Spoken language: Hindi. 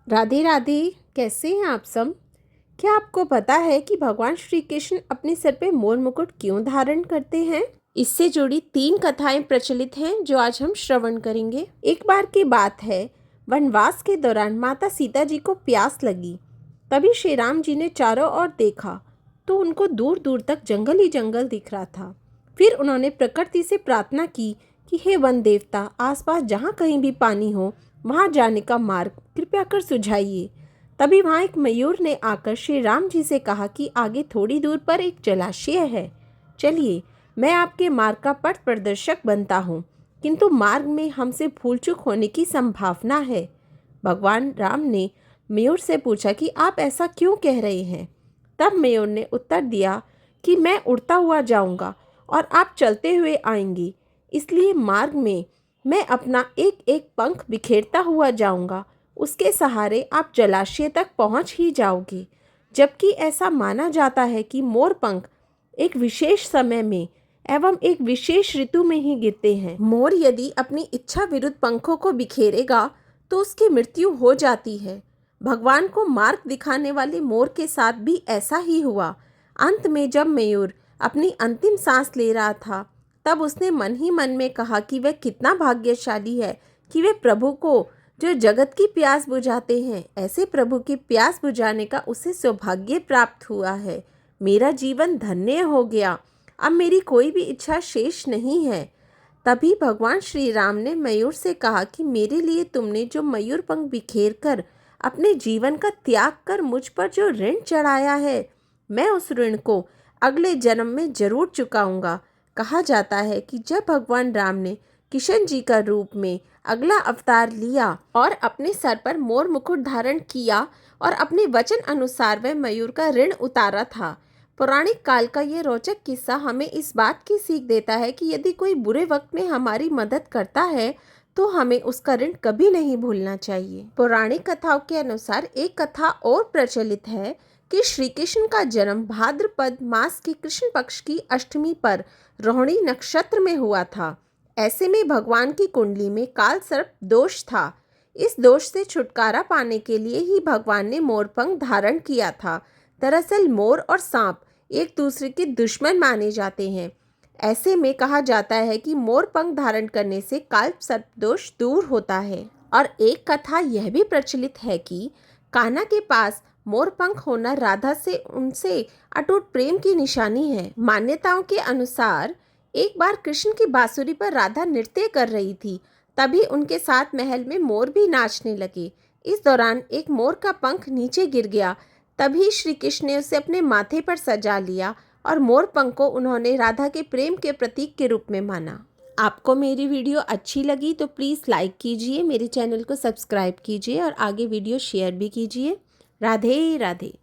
राधे राधे। कैसे हैं आप सब? क्या आपको पता है कि भगवान श्री कृष्ण अपने सर पे मोर मुकुट क्यों धारण करते हैं? इससे जुड़ी 3 कथाएं प्रचलित हैं जो आज हम श्रवण करेंगे। एक बार की बात है, वनवास के दौरान माता सीता जी को प्यास लगी। तभी श्री राम जी ने चारों ओर देखा तो उनको दूर दूर तक जंगल ही जंगल दिख रहा था। फिर उन्होंने प्रकृति से प्रार्थना की कि हे वन देवता, आसपास जहाँ कहीं भी पानी हो वहाँ जाने का मार्ग कृपया कर सुझाइए। तभी वहाँ एक मयूर ने आकर श्री राम जी से कहा कि आगे थोड़ी दूर पर एक जलाशय है, चलिए मैं आपके मार्ग का पथ प्रदर्शक बनता हूँ, किंतु मार्ग में हमसे भूल चूक होने की संभावना है। भगवान राम ने मयूर से पूछा कि आप ऐसा क्यों कह रहे हैं? तब मयूर ने उत्तर दिया कि मैं उड़ता हुआ जाऊंगा और आप चलते हुए आएंगे, इसलिए मार्ग में मैं अपना एक एक पंख बिखेरता हुआ जाऊंगा। उसके सहारे आप जलाशय तक पहुंच ही जाओगे। जबकि ऐसा माना जाता है कि मोर पंख एक विशेष समय में एवं एक विशेष ऋतु में ही गिरते हैं। मोर यदि अपनी इच्छा विरुद्ध पंखों को बिखेरेगा तो उसकी मृत्यु हो जाती है। भगवान को मार्ग दिखाने वाले मोर के साथ भी ऐसा ही हुआ। अंत में जब मयूर अपनी अंतिम सांस ले रहा था, तब उसने मन ही मन में कहा कि वह कितना भाग्यशाली है कि वे प्रभु को, जो जगत की प्यास बुझाते हैं, ऐसे प्रभु की प्यास बुझाने का उसे सौभाग्य प्राप्त हुआ है। मेरा जीवन धन्य हो गया, अब मेरी कोई भी इच्छा शेष नहीं है। तभी भगवान श्री राम ने मयूर से कहा कि मेरे लिए तुमने जो मयूर पंख बिखेर कर अपने जीवन का त्याग कर मुझ पर जो ऋण चढ़ाया है, मैं उस ऋण को अगले जन्म में जरूर चुकाऊंगा। कहा जाता है कि जब भगवान राम ने किशन जी का रूप में अगला अवतार लिया और अपने सर पर मोर मुकुट धारण किया और अपने वचन अनुसार वह मयूर का ऋण उतारा था। पौराणिक काल का ये रोचक किस्सा हमें इस बात की सीख देता है कि यदि कोई बुरे वक्त में हमारी मदद करता है तो हमें उसका ऋण कभी नहीं भूलना चाहिए। पौराणिक कथाओं के अनुसार एक कथा और प्रचलित है कि श्री कृष्ण का जन्म भाद्रपद मास के कृष्ण पक्ष की अष्टमी पर रोहिणी नक्षत्र में हुआ था। ऐसे में भगवान की कुंडली में काल सर्प दोष था। इस दोष से छुटकारा पाने के लिए ही भगवान ने मोरपंख धारण किया था। दरअसल मोर और सांप एक दूसरे के दुश्मन माने जाते हैं। ऐसे में कहा जाता है कि मोर पंख धारण करने से काल सर्प दोष दूर होता है। और एक कथा यह भी प्रचलित है कि कान्हा के पास मोर पंख होना राधा से उनसे अटूट प्रेम की निशानी है। मान्यताओं के अनुसार एक बार कृष्ण की बांसुरी पर राधा नृत्य कर रही थी, तभी उनके साथ महल में मोर भी नाचने लगे। इस दौरान एक मोर का पंख नीचे गिर गया। तभी श्री कृष्ण ने उसे अपने माथे पर सजा लिया और मोर पंख को उन्होंने राधा के प्रेम के प्रतीक के रूप में माना। आपको मेरी वीडियो अच्छी लगी तो प्लीज़ लाइक कीजिए, मेरे चैनल को सब्सक्राइब कीजिए और आगे वीडियो शेयर भी कीजिए। राधे राधे।